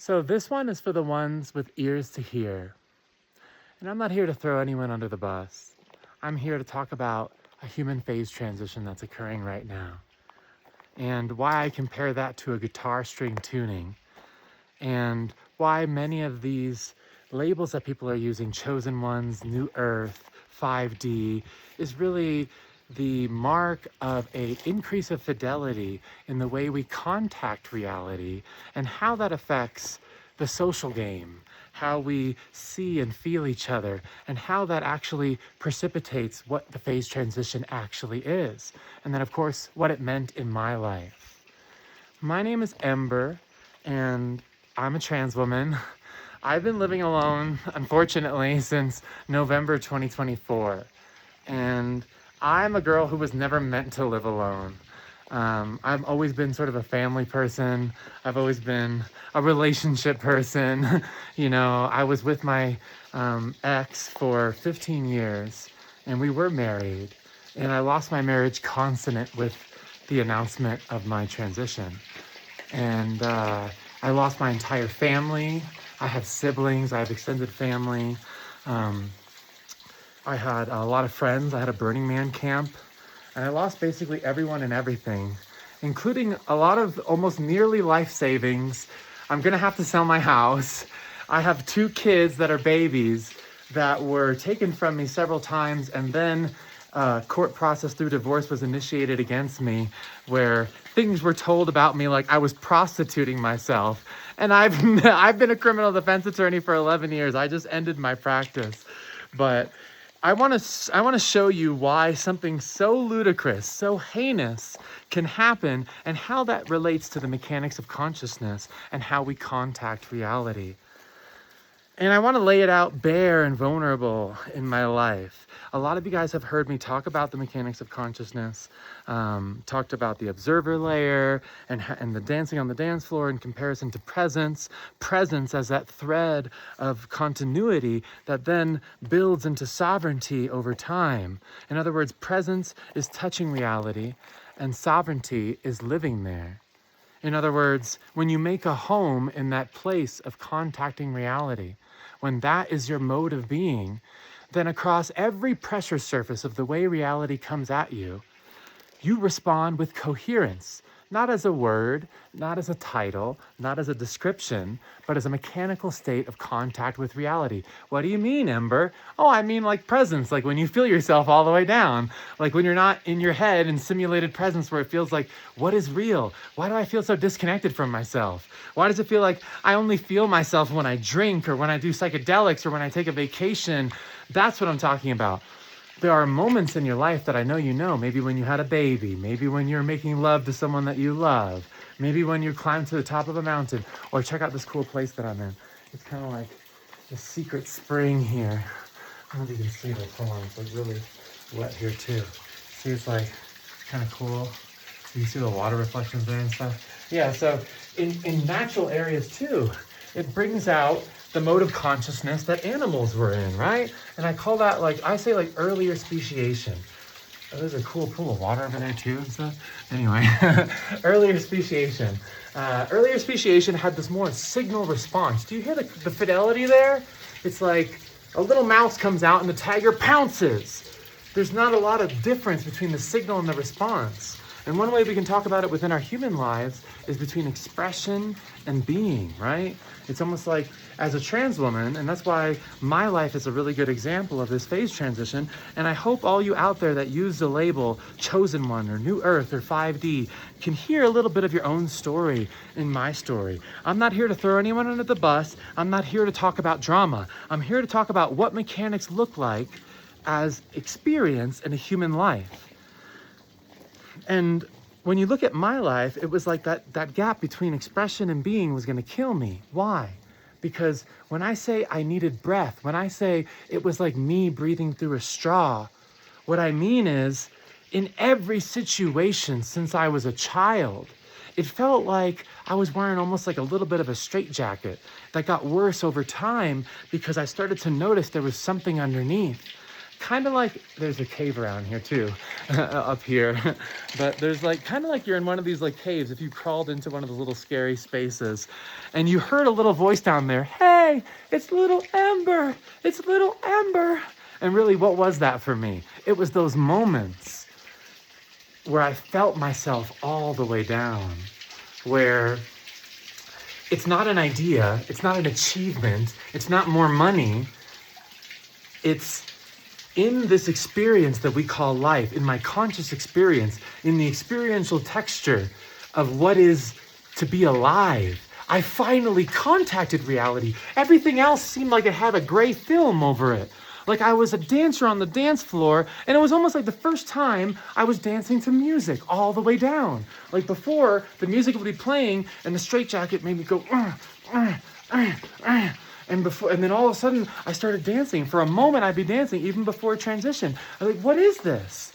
So this one is for the ones with ears to hear. And I'm not here to throw anyone under the bus. I'm here to talk about a human phase transition that's occurring right now. And why I compare that to a guitar string tuning. And why many of these labels that people are using, chosen ones, new earth, 5D, is really the mark of an increase of fidelity in the way we contact reality and how that affects the social game, how we see and feel each other, and how that actually precipitates what the phase transition actually is. And then, of course, what it meant in my life. My name is Ember, and I'm a trans woman. I've been living alone, unfortunately, since November 2024. And I'm a girl who was never meant to live alone. I've always been sort of a family person. I've always been a relationship person. I was with my ex for 15 years, and we were married. And I lost my marriage consonant with the announcement of my transition. And I lost my entire family. I have siblings, I have extended family. I had a lot of friends. I had a Burning Man camp. And I lost basically everyone and everything, including a lot of almost nearly life savings. I'm gonna have to sell my house. I have 2 kids that are babies that were taken from me several times, and then court process through divorce was initiated against me, where things were told about me like I was prostituting myself. And I've been a criminal defense attorney for 11 years. I just ended my practice. But I want to show you why something so ludicrous, so heinous can happen, and how that relates to the mechanics of consciousness and how we contact reality. And I want to lay it out bare and vulnerable in my life. A lot of you guys have heard me talk about the mechanics of consciousness, talked about the observer layer and the dancing on the dance floor in comparison to presence. Presence as that thread of continuity that then builds into sovereignty over time. In other words, presence is touching reality and sovereignty is living there. In other words, when you make a home in that place of contacting reality, when that is your mode of being, then across every pressure surface of the way reality comes at you, you respond with coherence, not as a word, not as a title, not as a description, but as a mechanical state of contact with reality. What do you mean, Ember? Oh, I mean like presence, like when you feel yourself all the way down, like when you're not in your head in simulated presence where it feels like, what is real? Why do I feel so disconnected from myself? Why does it feel like I only feel myself when I drink or when I do psychedelics or when I take a vacation? That's what I'm talking about. There are moments in your life that I know you know, maybe when you had a baby, maybe when you're making love to someone that you love, maybe when you climb to the top of a mountain, or check out this cool place that I'm in. It's kind of like a secret spring here. I don't know if you can see this. Hold on, it's like really wet here too. See, it's like kind of cool. You can see the water reflections there and stuff. Yeah, so in natural areas too, it brings out the mode of consciousness that animals were in, right? And I call that I say earlier speciation. Oh, there's a cool pool of water over there too and stuff. Anyway, earlier speciation. Earlier speciation had this more signal response. Do you hear the fidelity there? It's like a little mouse comes out and the tiger pounces. There's not a lot of difference between the signal and the response. And one way we can talk about it within our human lives is between expression and being, right? It's almost like as a trans woman, and that's why my life is a really good example of this phase transition. And I hope all you out there that use the label Chosen One or New Earth or 5D can hear a little bit of your own story in my story. I'm not here to throw anyone under the bus. I'm not here to talk about drama. I'm here to talk about what mechanics look like as experience in a human life. And when you look at my life, it was like that gap between expression and being was going to kill me. Why? Because when I say I needed breath, when I say it was like me breathing through a straw, what I mean is in every situation since I was a child, it felt like I was wearing almost like a little bit of a straitjacket that got worse over time because I started to notice there was something underneath. kind of like, there's a cave around here too, up here. But there's like, kind of like you're in one of these like caves if you crawled into one of the little scary spaces and you heard a little voice down there, hey, it's little Ember, it's little Ember. And really, what was that for me? It was those moments where I felt myself all the way down, where it's not an idea, it's not an achievement, it's not more money. It's in this experience that we call life, in my conscious experience, in the experiential texture of what is to be alive. I finally contacted reality. Everything else seemed like it had a gray film over it. Like I was a dancer on the dance floor, and it was almost like the first time I was dancing to music all the way down. Like before, the music would be playing, and the straitjacket made me go, and then all of a sudden, I started dancing. For a moment, I'd be dancing, even before transition. I was like, what is this?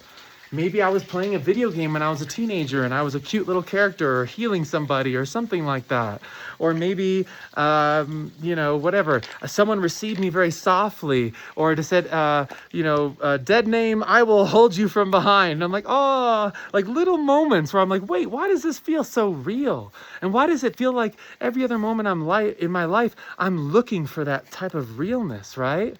Maybe I was playing a video game when I was a teenager and I was a cute little character or healing somebody or something like that. Or maybe, whatever. Someone received me very softly or just said, dead name, I will hold you from behind. And I'm like, oh, like little moments where I'm like, wait, why does this feel so real? And why does it feel like every other moment in my life, I'm looking for that type of realness, right?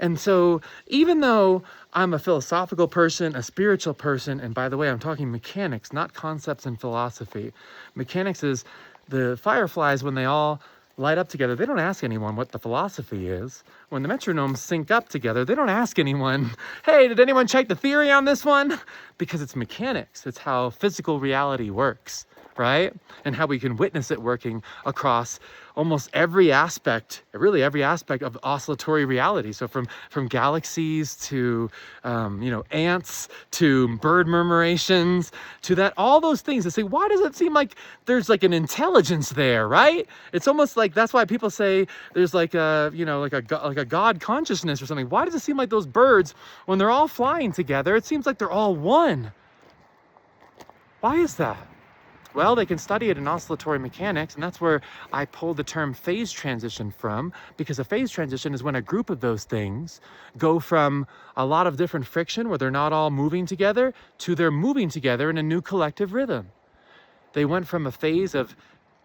And so even though I'm a philosophical person, a spiritual person, and by the way, I'm talking mechanics, not concepts and philosophy. Mechanics is the fireflies, when they all light up together, they don't ask anyone what the philosophy is. When the metronomes sync up together, they don't ask anyone, hey, did anyone check the theory on this one? Because it's mechanics. It's how physical reality works, right? And how we can witness it working across almost every aspect, really every aspect of oscillatory reality. So from galaxies to, ants to bird murmurations to that, all those things that say, why does it seem like there's like an intelligence there, right? It's almost like, that's why people say there's like a God consciousness or something. Why does it seem like those birds, when they're all flying together, it seems like they're all one? Why is that? Well, they can study it in oscillatory mechanics, and that's where I pulled the term phase transition from, because a phase transition is when a group of those things go from a lot of different friction where they're not all moving together to they're moving together in a new collective rhythm. They went from a phase of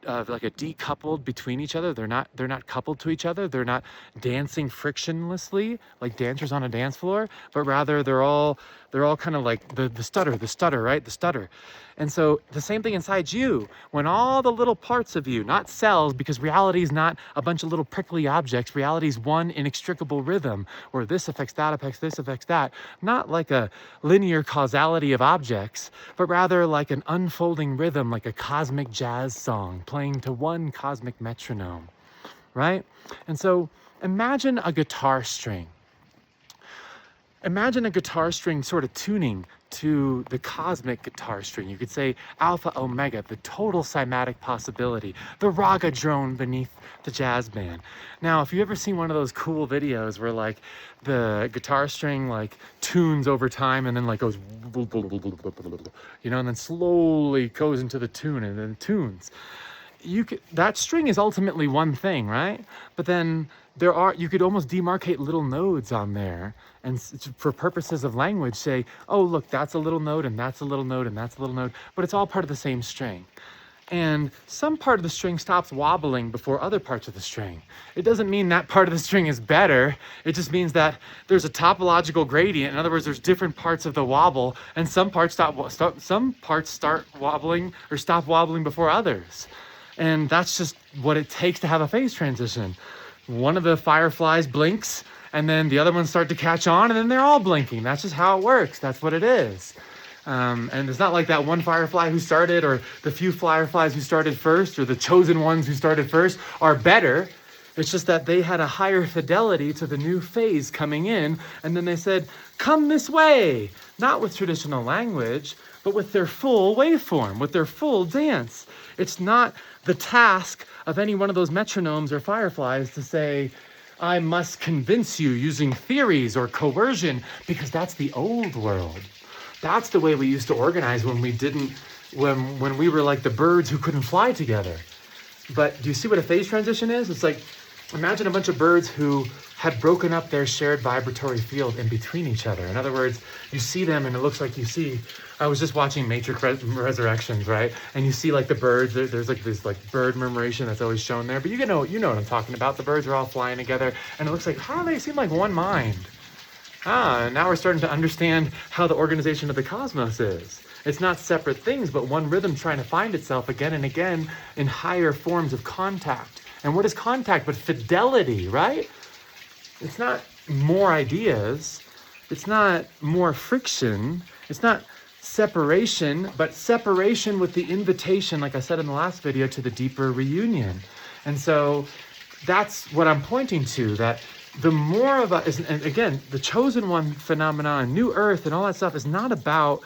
like a decoupled between each other. They're not coupled to each other. They're not dancing frictionlessly like dancers on a dance floor, but rather they're all kind of like the stutter, right? The stutter. And so the same thing inside you, when all the little parts of you, not cells, because reality is not a bunch of little prickly objects. Reality is one inextricable rhythm where this affects that, affects this, affects that. Not like a linear causality of objects, but rather like an unfolding rhythm, like a cosmic jazz song playing to one cosmic metronome, right? And so imagine a guitar string. Imagine a guitar string sort of tuning to the cosmic guitar string. You could say alpha omega, the total cymatic possibility, the raga drone beneath the jazz band. Now, if you've ever seen one of those cool videos where like the guitar string like tunes over time and then like goes, and then slowly goes into the tune and then tunes. That string is ultimately one thing, right? But then you could almost demarcate little nodes on there, and for purposes of language say, oh, look, that's a little node, and that's a little node, and that's a little node, but it's all part of the same string. And some part of the string stops wobbling before other parts of the string. It doesn't mean that part of the string is better. It just means that there's a topological gradient. In other words, there's different parts of the wobble, and some parts start wobbling or stop wobbling before others. And that's just what it takes to have a phase transition. One of the fireflies blinks, and then the other ones start to catch on, and then they're all blinking. That's just how it works. That's what it is. And it's not like that one firefly who started, or the few fireflies who started first, or the chosen ones who started first are better. It's just that they had a higher fidelity to the new phase coming in, and then they said, come this way. Not with traditional language, but with their full waveform, with their full dance. It's not the task of any one of those metronomes or fireflies to say, I must convince you using theories or coercion, because that's the old world. That's the way we used to organize when we were like the birds who couldn't fly together. But do you see what a phase transition is? It's like imagine a bunch of birds who had broken up their shared vibratory field in between each other. In other words, you see them and it looks like you see, I was just watching Matrix Resurrections, right? And you see like the birds, there's like this like bird murmuration that's always shown there, but you know what I'm talking about. The birds are all flying together and it looks like, how do they seem like one mind? And now we're starting to understand how the organization of the cosmos is. It's not separate things, but one rhythm trying to find itself again and again in higher forms of contact. And what is contact but fidelity, right? It's not more ideas. It's not more friction. It's not separation, but separation with the invitation, like I said in the last video, to the deeper reunion. And so that's what I'm pointing to, that the more of us, and again, the chosen one phenomenon, new earth and all that stuff is not about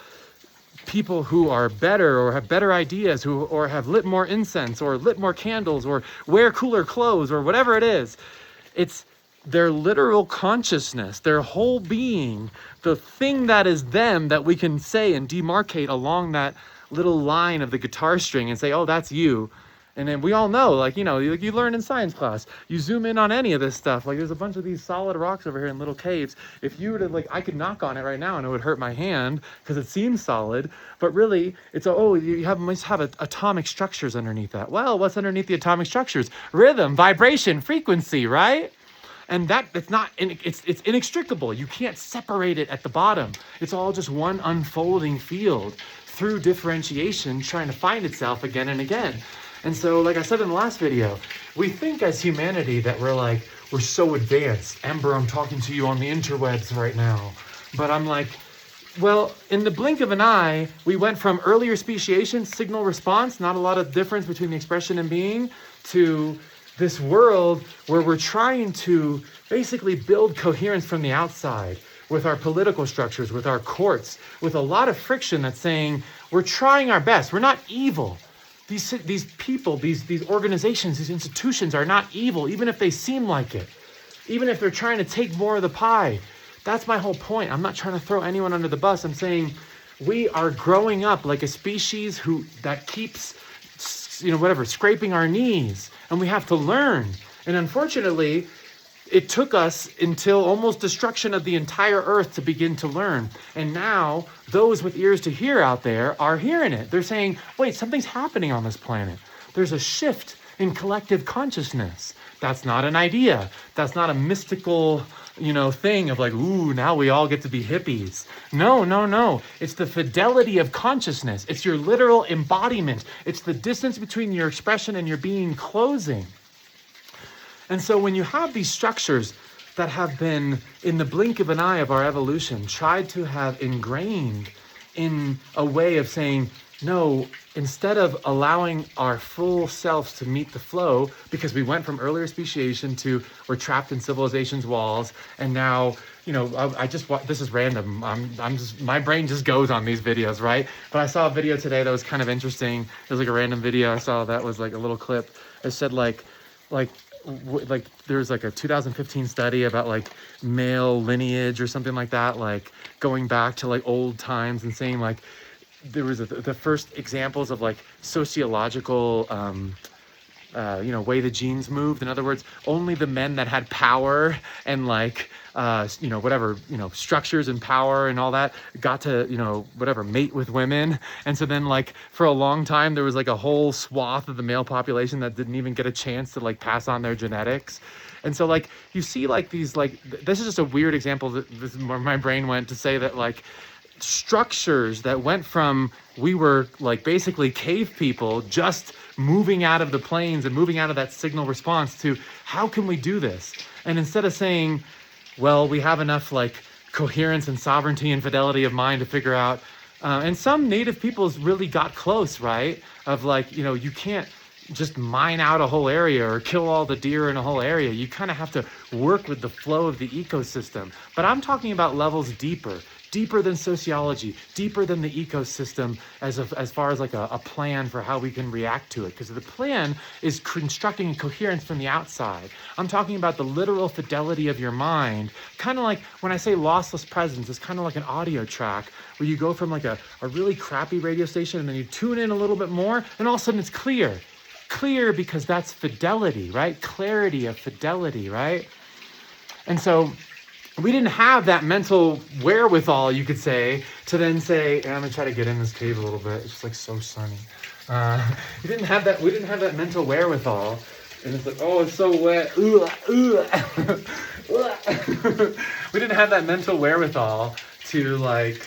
people who are better or have better ideas, or have lit more incense or lit more candles or wear cooler clothes or whatever it is. It's their literal consciousness, their whole being, the thing that is them that we can say and demarcate along that little line of the guitar string and say, oh, that's you. And then we all know, like, you know, you learn in science class, you zoom in on any of this stuff, like there's a bunch of these solid rocks over here in little caves. If you were to, like, I could knock on it right now and it would hurt my hand because it seems solid, but really it's, oh, must have atomic structures underneath that. Well, what's underneath the atomic structures? Rhythm, vibration, frequency, right? And that, it's inextricable. You can't separate it at the bottom. It's all just one unfolding field through differentiation trying to find itself again and again. And so, like I said in the last video, we think as humanity that we're so advanced. Ember, I'm talking to you on the interwebs right now. But I'm like, well, in the blink of an eye, we went from earlier speciation, signal response, not a lot of difference between the expression and being, to this world where we're trying to basically build coherence from the outside with our political structures, with our courts, with a lot of friction that's saying we're trying our best. We're not evil. These people, these organizations, these institutions are not evil, even if they seem like it, even if they're trying to take more of the pie. That's my whole point. I'm not trying to throw anyone under the bus. I'm saying we are growing up like a species that keeps, scraping our knees, and we have to learn. And unfortunately, it took us until almost destruction of the entire earth to begin to learn. And now those with ears to hear out there are hearing it. They're saying, wait, something's happening on this planet. There's a shift in collective consciousness. That's not an idea. That's not a mystical, thing of like, ooh, now we all get to be hippies. No. It's the fidelity of consciousness. It's your literal embodiment. It's the distance between your expression and your being closing. And so when you have these structures that have been, in the blink of an eye of our evolution, tried to have ingrained in a way of saying, no, instead of allowing our full selves to meet the flow, because we went from earlier speciation to we're trapped in civilization's walls, and now, this is random. My brain just goes on these videos, right? But I saw a video today that was kind of interesting. It was like a random video I saw that was like a little clip. It said like there's like a 2015 study about like male lineage or something like that, like going back to like old times and saying like there was the first examples of like sociological way the genes moved. In other words, only the men that had power and like structures and power and all that got to mate with women. And so then like for a long time there was like a whole swath of the male population that didn't even get a chance to like pass on their genetics. And so like you see like these, like this is just a weird example that this is where my brain went to say that like structures that went from, we were like basically cave people just moving out of the plains and moving out of that signal response to how can we do this? And instead of saying, well, we have enough like coherence and sovereignty and fidelity of mind to figure out, and some native peoples really got close, right? Of like, you can't just mine out a whole area or kill all the deer in a whole area. You kind of have to work with the flow of the ecosystem. But I'm talking about levels deeper than sociology, deeper than the ecosystem as far as like a plan for how we can react to it. Because the plan is constructing a coherence from the outside. I'm talking about the literal fidelity of your mind. Kind of like when I say lossless presence, it's kind of like an audio track where you go from like a really crappy radio station and then you tune in a little bit more and all of a sudden it's clear. clear because that's fidelity, right? Clarity of fidelity, right? And so we didn't have that mental wherewithal, you could say, to then say, and I'm gonna try to get in this cave a little bit. It's just like so sunny. We didn't have that mental wherewithal. And it's like, oh, it's so wet. We didn't have that mental wherewithal to like,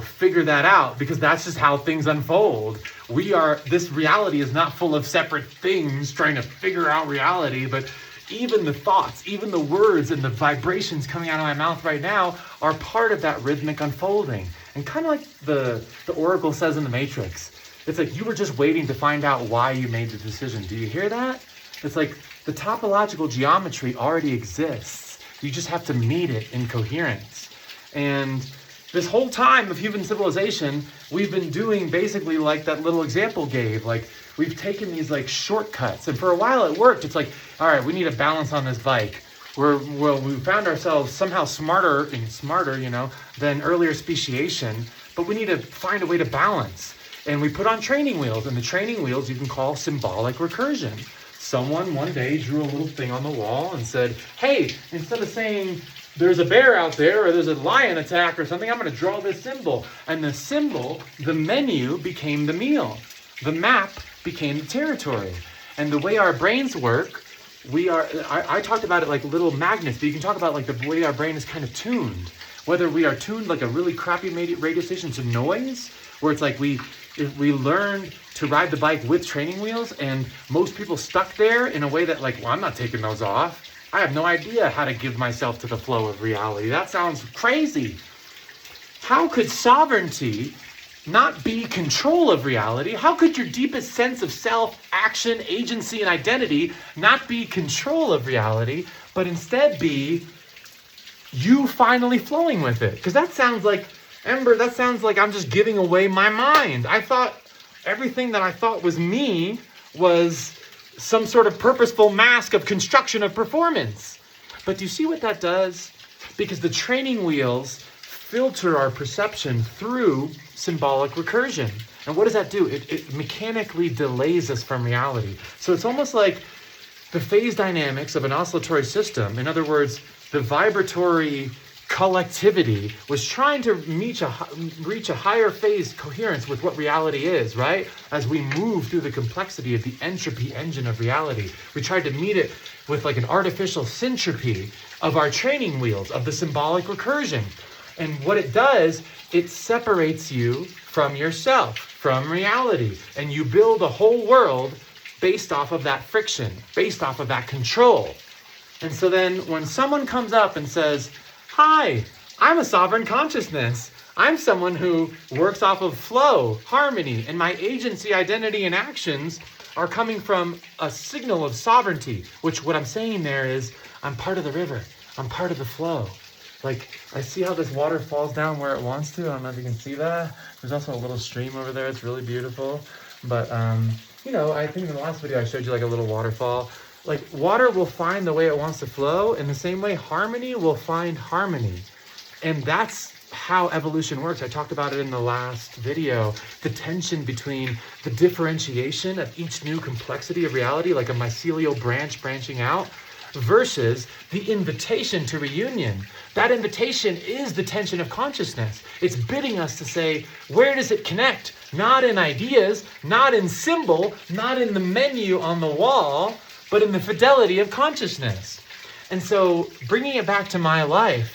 figure that out, because that's just how things unfold. This reality is not full of separate things trying to figure out reality, but even the thoughts, even the words and the vibrations coming out of my mouth right now are part of that rhythmic unfolding. And kind of like the Oracle says in the Matrix, it's like you were just waiting to find out why you made the decision. Do you hear that? It's like the topological geometry already exists. You just have to meet it in coherence. And this whole time of human civilization, we've been doing basically like that little example gave. Like, we've taken these like shortcuts, and for a while it worked. It's like, all right, we need a balance on this bike. We found ourselves somehow smarter than earlier speciation, but we need to find a way to balance. And we put on training wheels, and the training wheels you can call symbolic recursion. Someone one day drew a little thing on the wall and said, hey, instead of saying there's a bear out there or there's a lion attack or something, I'm going to draw this symbol. And the symbol, the menu, became the meal. The map became the territory. And the way our brains work, I talked about it like little magnets, but you can talk about like the way our brain is kind of tuned. Whether we are tuned like a really crappy radio station to noise, where it's like we learned to ride the bike with training wheels, and most people stuck there in a way that like, well, I'm not taking those off. I have no idea how to give myself to the flow of reality. That sounds crazy. How could sovereignty not be control of reality? How could your deepest sense of self, action, agency, and identity not be control of reality, but instead be you finally flowing with it? Because that sounds like, Ember, that sounds like I'm just giving away my mind. I thought everything that I thought was me was some sort of purposeful mask of construction of performance. But do you see what that does? Because the training wheels filter our perception through symbolic recursion. And what does that do? It mechanically delays us from reality. So it's almost like the phase dynamics of an oscillatory system. In other words, the vibratory collectivity was trying to reach a higher phase coherence with what reality is, right? As we move through the complexity of the entropy engine of reality, we tried to meet it with like an artificial syntropy of our training wheels, of the symbolic recursion. And what it does, it separates you from yourself, from reality, and you build a whole world based off of that friction, based off of that control. And so then when someone comes up and says, hi, I'm a sovereign consciousness. I'm someone who works off of flow, harmony, and my agency, identity, and actions are coming from a signal of sovereignty, which what I'm saying there is I'm part of the river. I'm part of the flow. Like, I see how this water falls down where it wants to. I don't know if you can see that. There's also a little stream over there. It's really beautiful. But, I think in the last video I showed you like a little waterfall. Like, water will find the way it wants to flow. In the same way, harmony will find harmony. And that's how evolution works. I talked about it in the last video. The tension between the differentiation of each new complexity of reality, like a mycelial branch branching out, versus the invitation to reunion. That invitation is the tension of consciousness. It's bidding us to say, where does it connect? Not in ideas, not in symbol, not in the menu on the wall, but in the fidelity of consciousness. And so bringing it back to my life,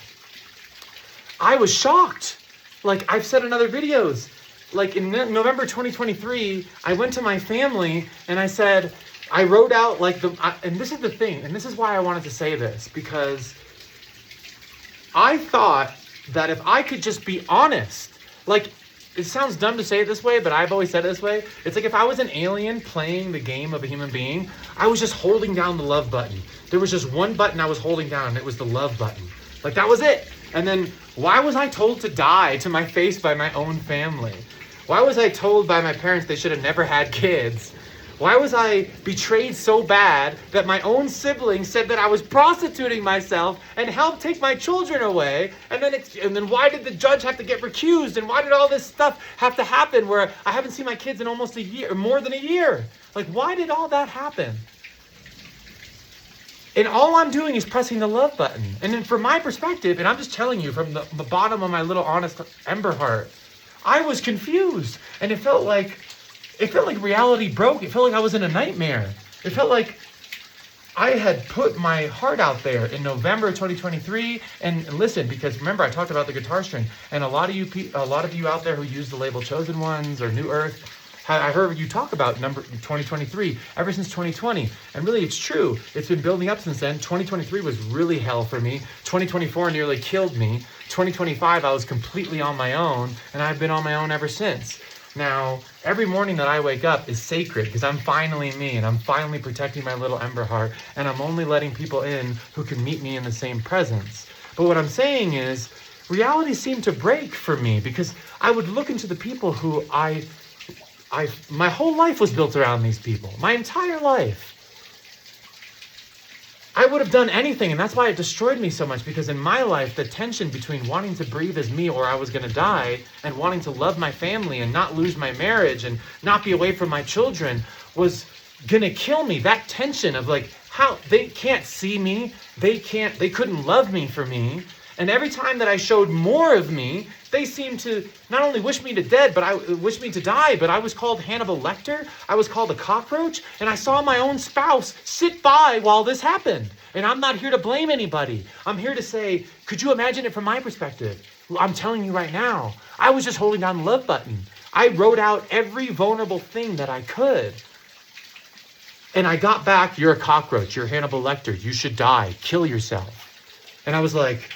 I was shocked. Like I've said in other videos, like in November 2023, I went to my family and I said, I wrote out like and this is the thing, and this is why I wanted to say this, because I thought that if I could just be honest, like it sounds dumb to say it this way, but I've always said it this way. It's like if I was an alien playing the game of a human being, I was just holding down the love button. There was just one button I was holding down, and it was the love button. Like that was it. And then why was I told to die to my face by my own family? Why was I told by my parents they should have never had kids? Why was I betrayed so bad that my own siblings said that I was prostituting myself and helped take my children away? And then why did the judge have to get recused? And why did all this stuff have to happen where I haven't seen my kids in almost a year, or more than a year? Like, why did all that happen? And all I'm doing is pressing the love button. And then from my perspective, and I'm just telling you from the bottom of my little honest Ember heart, I was confused. And it felt like reality broke. It felt like I was in a nightmare. It felt like I had put my heart out there in November of 2023. And listen, because remember, I talked about the guitar string. And a lot of you out there who use the label Chosen Ones or New Earth, I heard you talk about number 2023 ever since 2020. And really, it's true. It's been building up since then. 2023 was really hell for me. 2024 nearly killed me. 2025, I was completely on my own. And I've been on my own ever since. Now, every morning that I wake up is sacred because I'm finally me and I'm finally protecting my little Ember heart, and I'm only letting people in who can meet me in the same presence. But what I'm saying is, reality seemed to break for me because I would look into the people who my whole life was built around these people, my entire life. I would have done anything, and that's why it destroyed me so much, because in my life, the tension between wanting to breathe as me or I was going to die and wanting to love my family and not lose my marriage and not be away from my children was going to kill me. That tension of like, how they can't see me, they couldn't love me for me. And every time that I showed more of me, they seemed to not only wish me to die, but I was called Hannibal Lecter. I was called a cockroach. And I saw my own spouse sit by while this happened. And I'm not here to blame anybody. I'm here to say, could you imagine it from my perspective? I'm telling you right now, I was just holding down the love button. I wrote out every vulnerable thing that I could. And I got back, you're a cockroach. You're Hannibal Lecter. You should die. Kill yourself. And I was like,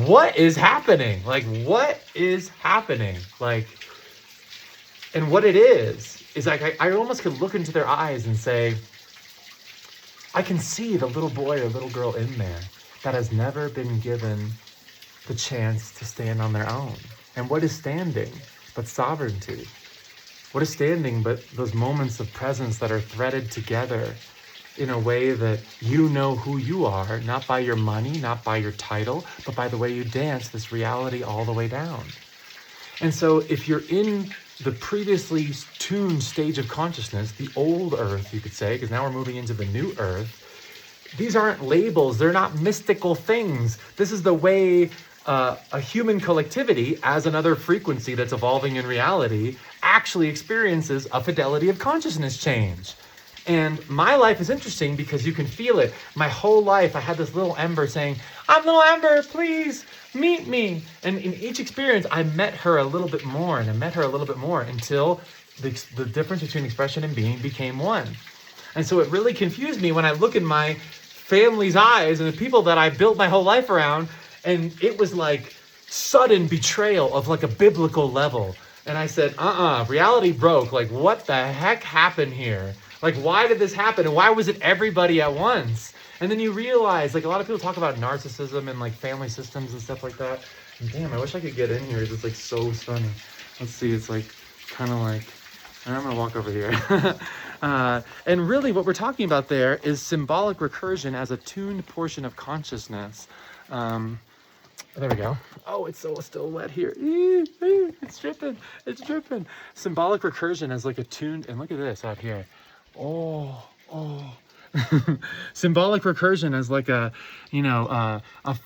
what is happening? What is happening? And what it is like, I almost could look into their eyes and say, I can see the little boy or little girl in there that has never been given the chance to stand on their own. And what is standing but sovereignty? What is standing but those moments of presence that are threaded together in a way that you know who you are, not by your money, not by your title, but by the way you dance this reality all the way down. And so if you're in the previously tuned stage of consciousness, the old earth, you could say, because now we're moving into the new earth, these aren't labels, they're not mystical things. This is the way a human collectivity, as another frequency that's evolving in reality, actually experiences a fidelity of consciousness change. And my life is interesting because you can feel it. My whole life, I had this little Ember saying, I'm little Ember, please meet me. And in each experience, I met her a little bit more, and I met her a little bit more until the difference between expression and being became one. And so it really confused me when I look in my family's eyes and the people that I built my whole life around, and it was like sudden betrayal of like a biblical level. And I said, reality broke. Like, what the heck happened here? Like, why did this happen? And why was it everybody at once? And then you realize, like, a lot of people talk about narcissism and, like, family systems and stuff like that. And damn, I wish I could get in here. It's, like, so sunny. Let's see. It's, like, kind of like... I'm going to walk over here. And really what we're talking about there is symbolic recursion as a tuned portion of consciousness. There we go. Oh, it's still wet here. It's dripping. It's dripping. Symbolic recursion as like a tuned... And look at this out here. Oh. Symbolic recursion as like a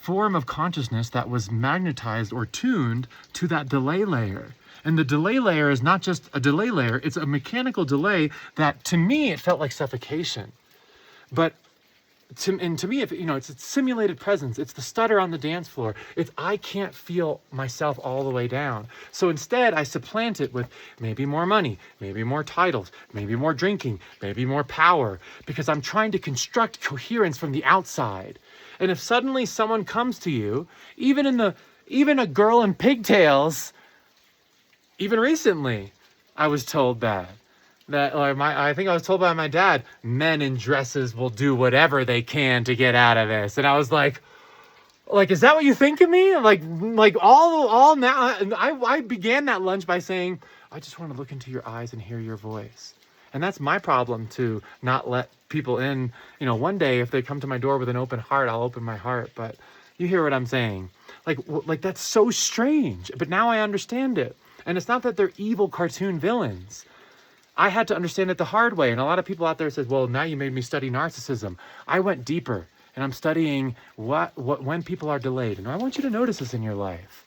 form of consciousness that was magnetized or tuned to that delay layer. And the delay layer is not just a delay layer, it's a mechanical delay that, to me, it felt like suffocation. But to me, it's a simulated presence. It's the stutter on the dance floor. It's I can't feel myself all the way down. So instead, I supplant it with maybe more money, maybe more titles, maybe more drinking, maybe more power, because I'm trying to construct coherence from the outside. And if suddenly someone comes to you, even a girl in pigtails, even recently, I was told that I think I was told by my dad, men in dresses will do whatever they can to get out of this. And I was like, is that what you think of me? Like all now. And I began that lunch by saying, I just want to look into your eyes and hear your voice. And that's my problem, to not let people in. One day if they come to my door with an open heart, I'll open my heart. But you hear what I'm saying? Like that's so strange. But now I understand it. And it's not that they're evil cartoon villains. I had to understand it the hard way. And a lot of people out there says, well, now you made me study narcissism. I went deeper, and I'm studying when people are delayed. And I want you to notice this in your life.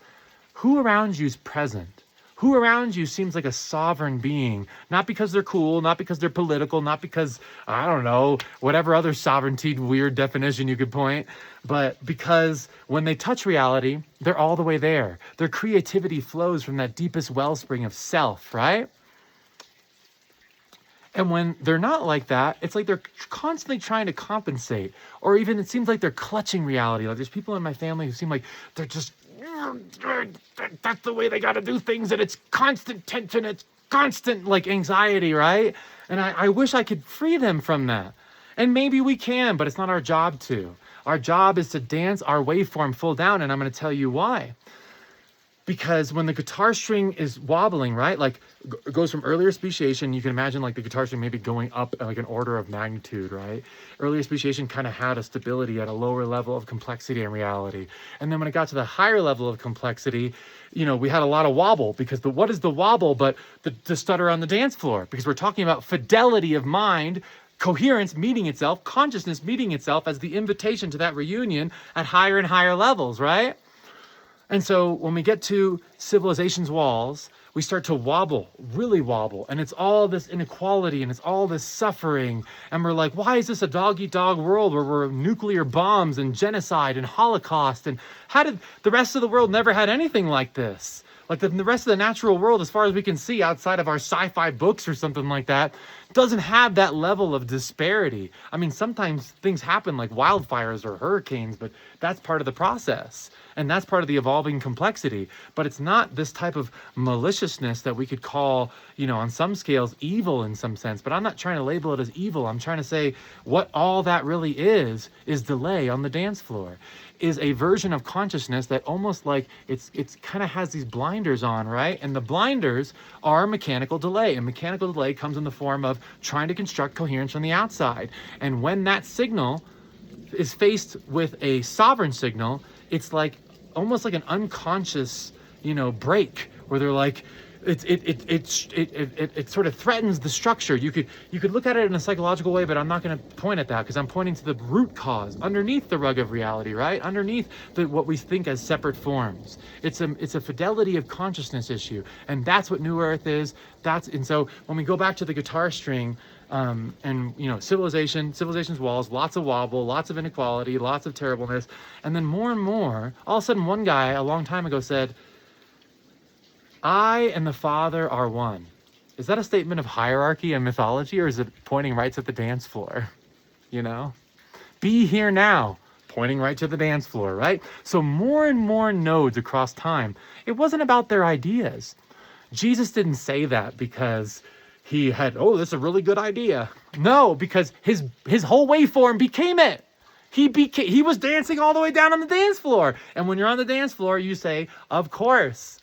Who around you is present? Who around you seems like a sovereign being? Not because they're cool, not because they're political, not because, I don't know, whatever other sovereignty weird definition you could point, but because when they touch reality, they're all the way there. Their creativity flows from that deepest wellspring of self, right? And when they're not like that, it's like they're constantly trying to compensate, or even it seems like they're clutching reality. Like there's people in my family who seem like they're just, that's the way they got to do things, and it's constant tension, it's constant like anxiety, right? And I wish I could free them from that. And maybe we can, but it's not our job to. Our job is to dance our waveform full down, and I'm going to tell you why. Because when the guitar string is wobbling, right, like it goes from earlier speciation, you can imagine like the guitar string maybe going up like an order of magnitude, right? Earlier speciation kind of had a stability at a lower level of complexity and reality. And then when it got to the higher level of complexity, we had a lot of wobble, because what is the wobble but the stutter on the dance floor? Because we're talking about fidelity of mind, coherence meeting itself, consciousness meeting itself as the invitation to that reunion at higher and higher levels, right? And so when we get to civilization's walls, we start to wobble, really wobble. And it's all this inequality and it's all this suffering. And we're like, why is this a dog-eat-dog world where we're nuclear bombs and genocide and Holocaust? And how did the rest of the world never had anything like this? Like the rest of the natural world, as far as we can see outside of our sci-fi books or something like that, doesn't have that level of disparity. I mean, sometimes things happen like wildfires or hurricanes, but that's part of the process. And that's part of the evolving complexity. But it's not this type of maliciousness that we could call, on some scales, evil in some sense. But I'm not trying to label it as evil. I'm trying to say what all that really is delay on the dance floor. Is a version of consciousness that almost like it's kind of has these blinders on, right? And the blinders are mechanical delay. And mechanical delay comes in the form of trying to construct coherence from the outside. And when that signal is faced with a sovereign signal, it's like almost like an unconscious, break, where they're like, it sort of threatens the structure. You could look at it in a psychological way, but I'm not going to point at that, because I'm pointing to the root cause underneath the rug of reality, right? Underneath what we think as separate forms. It's a fidelity of consciousness issue, and that's what New Earth is. And so when we go back to the guitar string, and civilization's walls, lots of wobble, lots of inequality, lots of terribleness, and then more and more, all of a sudden, one guy a long time ago said, I and the Father are one. Is that a statement of hierarchy and mythology, or is it pointing right to the dance floor? Be here now, pointing right to the dance floor, right? So more and more nodes across time. It wasn't about their ideas. Jesus didn't say that because he had, that's a really good idea. No, because his whole waveform became it. He was dancing all the way down on the dance floor. And when you're on the dance floor, you say, of course,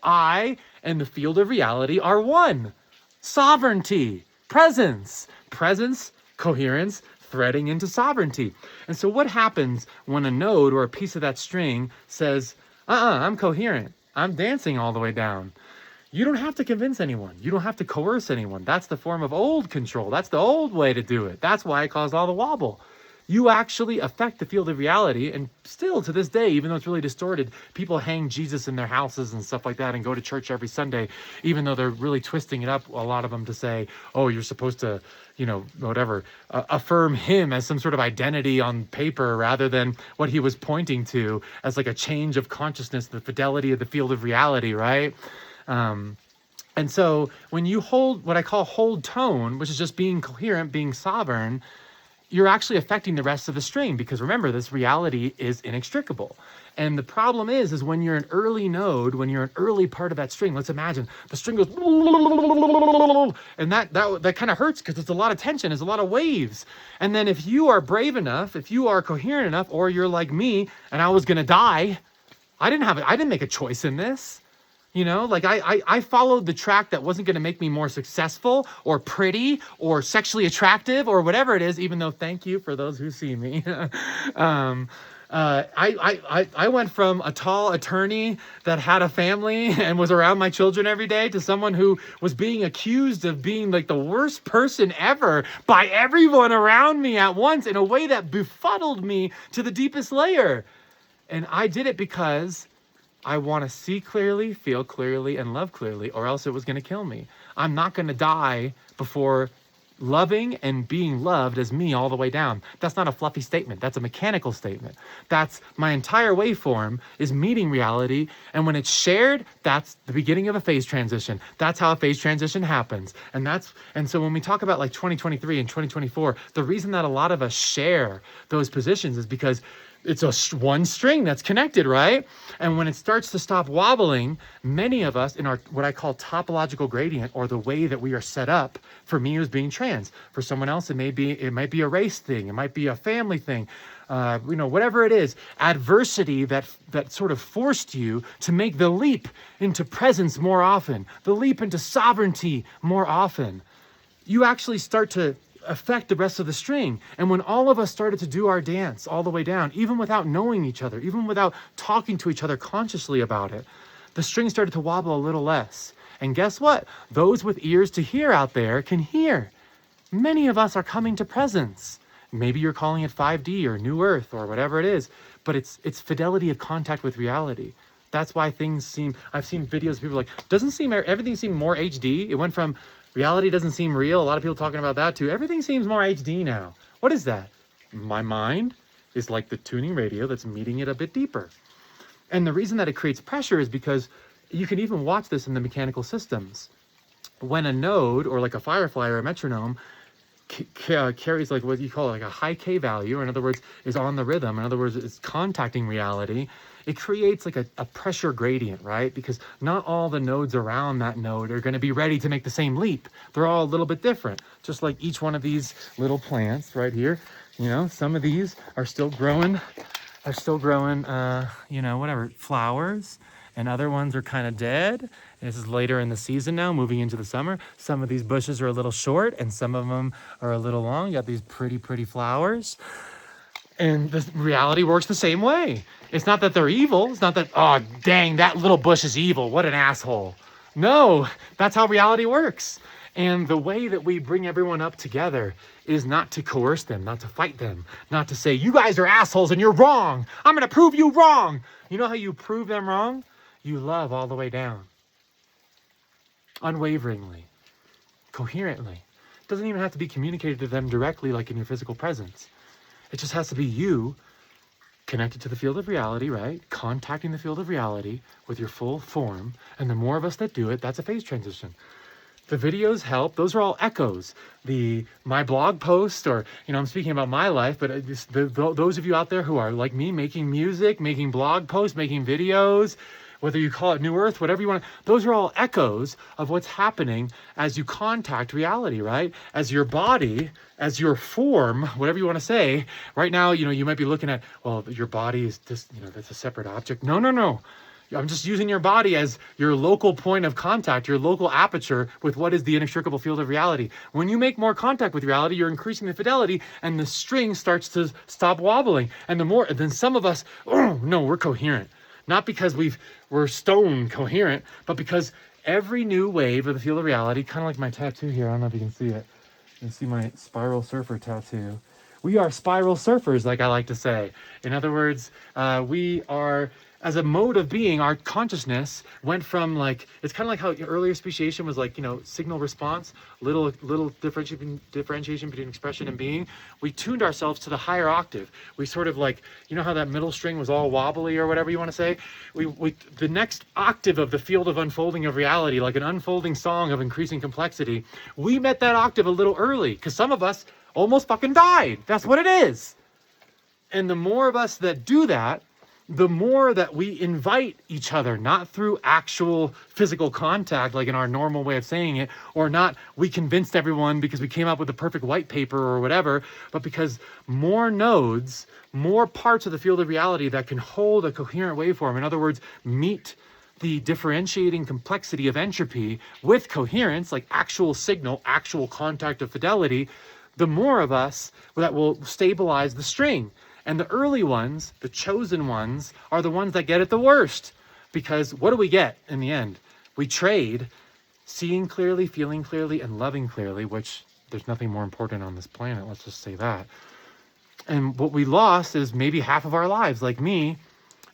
I and the field of reality are one. Sovereignty, presence, coherence, threading into sovereignty. And so what happens when a node or a piece of that string says, I'm coherent, I'm dancing all the way down? You don't have to convince anyone. You don't have to coerce anyone. That's the form of old control. That's the old way to do it. That's why it caused all the wobble. You actually affect the field of reality, and still to this day, even though it's really distorted, people hang Jesus in their houses and stuff like that and go to church every Sunday, even though they're really twisting it up, a lot of them, to say, you're supposed to, affirm him as some sort of identity on paper rather than what he was pointing to as like a change of consciousness, the fidelity of the field of reality, right? And so when you hold what I call hold tone, which is just being coherent, being sovereign, you're actually affecting the rest of the string, because remember, this reality is inextricable. And the problem is when you're an early node, when you're an early part of that string, let's imagine the string goes, and that kind of hurts because there's a lot of tension, there's a lot of waves. And then if you are brave enough, if you are coherent enough, or you're like me and I was going to die, I didn't make a choice in this. You know, like I followed the track that wasn't going to make me more successful or pretty or sexually attractive or whatever it is, even though thank you for those who see me. I went from a tall attorney that had a family and was around my children every day to someone who was being accused of being like the worst person ever by everyone around me at once in a way that befuddled me to the deepest layer. And I did it because I want to see clearly, feel clearly, and love clearly, or else it was going to kill me. I'm not going to die before loving and being loved as me all the way down. That's not a fluffy statement. That's a mechanical statement. That's my entire waveform is meeting reality. And when it's shared, that's the beginning of a phase transition. That's how a phase transition happens. And so when we talk about like 2023 and 2024, the reason that a lot of us share those positions is because it's one string that's connected, right? And when it starts to stop wobbling, many of us in our what I call topological gradient, or the way that we are set up, for me, is being trans. For someone else, it might be a race thing, it might be a family thing, whatever it is, adversity that sort of forced you to make the leap into presence more often, the leap into sovereignty more often. You actually start to affect the rest of the string. And when all of us started to do our dance all the way down, even without knowing each other, even without talking to each other consciously about it, the string started to wobble a little less. And guess what? Those with ears to hear out there can hear. Many of us are coming to presence. Maybe you're calling it 5D or New Earth or whatever it is, but it's fidelity of contact with reality. That's why I've seen videos of people like, everything seem more HD. It went from reality doesn't seem real. A lot of people talking about that too. Everything seems more HD now. What is that? My mind is like the tuning radio that's meeting it a bit deeper. And the reason that it creates pressure is because you can even watch this in the mechanical systems. When a node, or like a firefly or a metronome, carries like what you call like a high K value, or in other words, is on the rhythm, in other words, it's contacting reality, it creates like a pressure gradient, right? Because not all the nodes around that node are going to be ready to make the same leap. They're all a little bit different. Just like each one of these little plants right here, some of these are still growing, flowers, and other ones are kind of dead. This is later in the season now, moving into the summer. Some of these bushes are a little short and some of them are a little long. You got these pretty, pretty flowers. And the reality works the same way. It's not that they're evil. It's not that, oh, dang, that little bush is evil. What an asshole. No, that's how reality works. And the way that we bring everyone up together is not to coerce them, not to fight them, not to say, you guys are assholes and you're wrong. I'm going to prove you wrong. You know how you prove them wrong? You love all the way down. Unwaveringly. Coherently. It doesn't even have to be communicated to them directly like in your physical presence. It just has to be you connected to the field of reality, right? Contacting the field of reality with your full form. And the more of us that do it, that's a phase transition. The videos help. Those are all echoes. My blog post, or, I'm speaking about my life, but those of you out there who are like me, making music, making blog posts, making videos, whether you call it New Earth, whatever you want, those are all echoes of what's happening as you contact reality, right? As your body, as your form, whatever you want to say. Right now, you might be looking at, well, your body is just, that's a separate object. No. I'm just using your body as your local point of contact, your local aperture with what is the inextricable field of reality. When you make more contact with reality, you're increasing the fidelity and the string starts to stop wobbling. And then some of us, we're coherent. Not because we're stone coherent, but because every new wave of the field of reality, kind of like my tattoo here, I don't know if you can see it. You can see my spiral surfer tattoo. We are spiral surfers, like I like to say. In other words, we are, as a mode of being, our consciousness went from it's kind of like how earlier speciation was signal response, little differentiation between expression and being. We tuned ourselves to the higher octave. We sort of how that middle string was all wobbly or whatever you want to say. The next octave of the field of unfolding of reality, like an unfolding song of increasing complexity, we met that octave a little early because some of us almost fucking died. That's what it is. And the more of us that do that, the more that we invite each other, not through actual physical contact, like in our normal way of saying it, or not we convinced everyone because we came up with the perfect white paper or whatever, but because more nodes, more parts of the field of reality that can hold a coherent waveform, in other words, meet the differentiating complexity of entropy with coherence, like actual signal, actual contact of fidelity, the more of us that will stabilize the string. And the early ones, the chosen ones, are the ones that get it the worst. Because what do we get in the end? We trade seeing clearly, feeling clearly, and loving clearly, which there's nothing more important on this planet, let's just say that. And what we lost is maybe half of our lives, like me,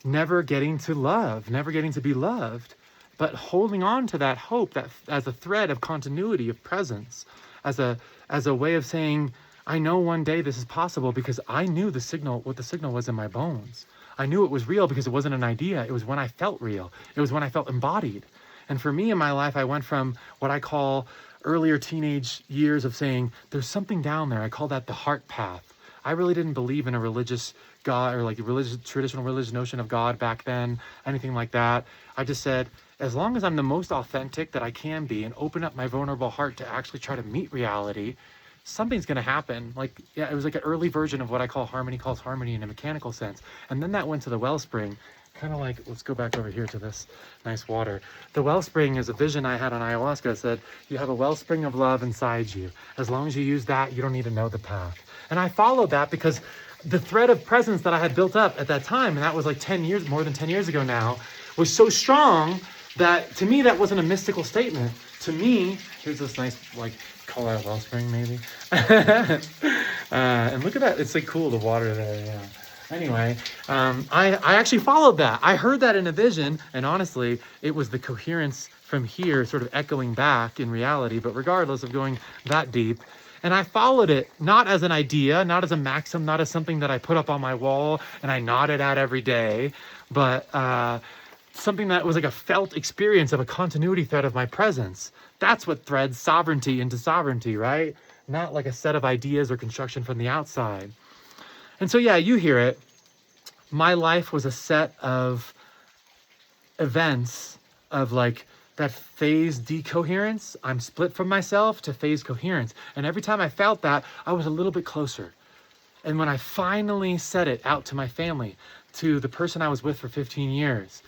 never getting to love, never getting to be loved, but holding on to that hope, that as a thread of continuity, of presence, as a way of saying, I know one day this is possible because I knew the signal, what the signal was in my bones. I knew it was real because it wasn't an idea. It was when I felt real. It was when I felt embodied. And for me in my life, I went from what I call earlier teenage years of saying, there's something down there. I call that the heart path. I really didn't believe in a religious God or like a religious, traditional religious notion of God back then, anything like that. I just said, as long as I'm the most authentic that I can be and open up my vulnerable heart to actually try to meet reality, something's going to happen. Like, yeah, it was like an early version of what I call harmony calls harmony in a mechanical sense. And then that went to the wellspring, kind of like, let's go back over here to this nice water. The wellspring is a vision I had on ayahuasca. It said, you have a wellspring of love inside you. As long as you use that, you don't need to know the path. And I followed that because the thread of presence that I had built up at that time, and that was like 10 years, more than 10 years ago now, was so strong that to me, that wasn't a mystical statement. To me, here's this nice, like, call that wellspring maybe. And look at that. It's like cool, the water there, yeah. Anyway, I actually followed that. I heard that in a vision, and honestly, it was the coherence from here sort of echoing back in reality, but regardless of going that deep. And I followed it, not as an idea, not as a maxim, not as something that I put up on my wall and I nodded at every day, but something that was like a felt experience of a continuity thread of my presence. That's what threads sovereignty into sovereignty, right? Not like a set of ideas or construction from the outside. And so, yeah, you hear it. My life was a set of events of like that phase decoherence. I'm split from myself to phase coherence. And every time I felt that, I was a little bit closer. And when I finally said it out to my family, to the person I was with for 15 years,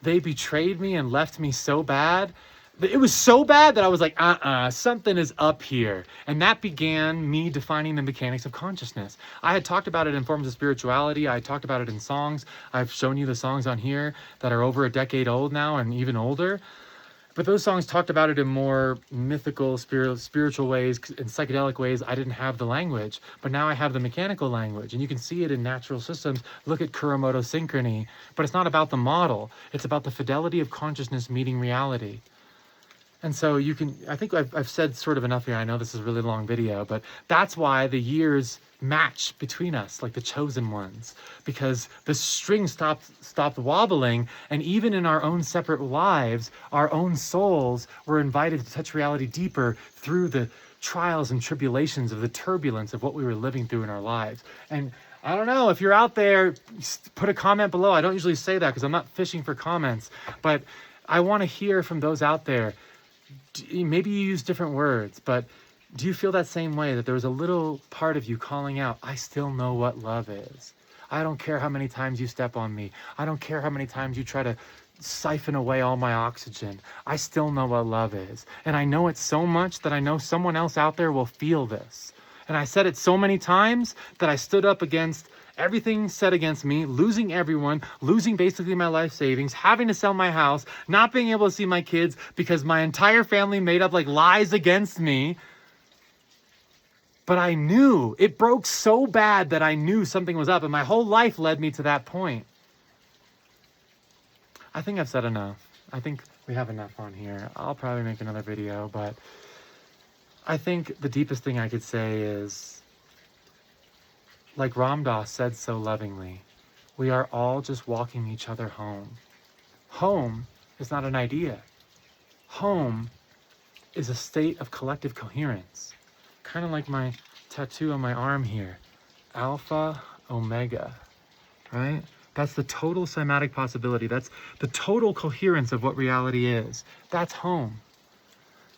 they betrayed me and left me so bad. It was so bad that I was like, something is up here. And that began me defining the mechanics of consciousness. I had talked about it in forms of spirituality. I talked about it in songs. I've shown you the songs on here that are over a decade old now and even older. But those songs talked about it in more mythical, spiritual ways, in psychedelic ways. I didn't have the language, but now I have the mechanical language. And you can see it in natural systems. Look at Kuramoto synchrony. But it's not about the model. It's about the fidelity of consciousness meeting reality. And so you can, I think I've said sort of enough here. I know this is a really long video, but that's why the years match between us, like the chosen ones, because the string stopped wobbling. And even in our own separate lives, our own souls were invited to touch reality deeper through the trials and tribulations of the turbulence of what we were living through in our lives. And I don't know if you're out there, put a comment below. I don't usually say that because I'm not fishing for comments, but I want to hear from those out there. Maybe you use different words, but do you feel that same way, that there was a little part of you calling out, I still know what love is. I don't care how many times you step on me. I don't care how many times you try to siphon away all my oxygen. I still know what love is. And I know it so much that I know someone else out there will feel this. And I said it so many times that I stood up against everything said against me, losing everyone, losing basically my life savings, having to sell my house, not being able to see my kids because my entire family made up like lies against me. But I knew, it broke so bad that I knew something was up, and my whole life led me to that point. I think I've said enough. I think we have enough on here. I'll probably make another video, but I think the deepest thing I could say is, like Ram Dass said so lovingly, we are all just walking each other home. Home is not an idea. Home is a state of collective coherence. Kind of like my tattoo on my arm here. Alpha, Omega, right? That's the total cymatic possibility. That's the total coherence of what reality is. That's home.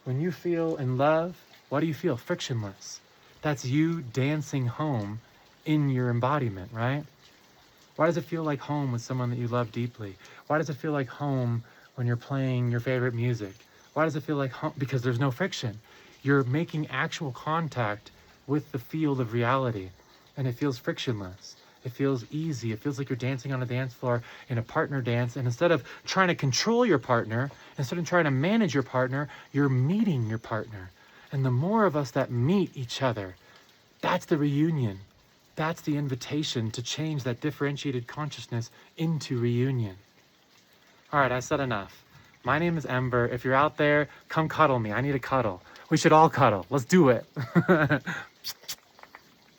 When you feel in love, what do you feel? Frictionless. That's you dancing home in your embodiment, right? Why does it feel like home with someone that you love deeply? Why does it feel like home when you're playing your favorite music? Why does it feel like home? Because there's no friction. You're making actual contact with the field of reality, and it feels frictionless. It feels easy. It feels like you're dancing on a dance floor in a partner dance, and instead of trying to control your partner, instead of trying to manage your partner, you're meeting your partner. And the more of us that meet each other, that's the reunion. That's the invitation to change that differentiated consciousness into reunion. All right, I said enough. My name is Ember. If you're out there, come cuddle me. I need a cuddle. We should all cuddle. Let's do it.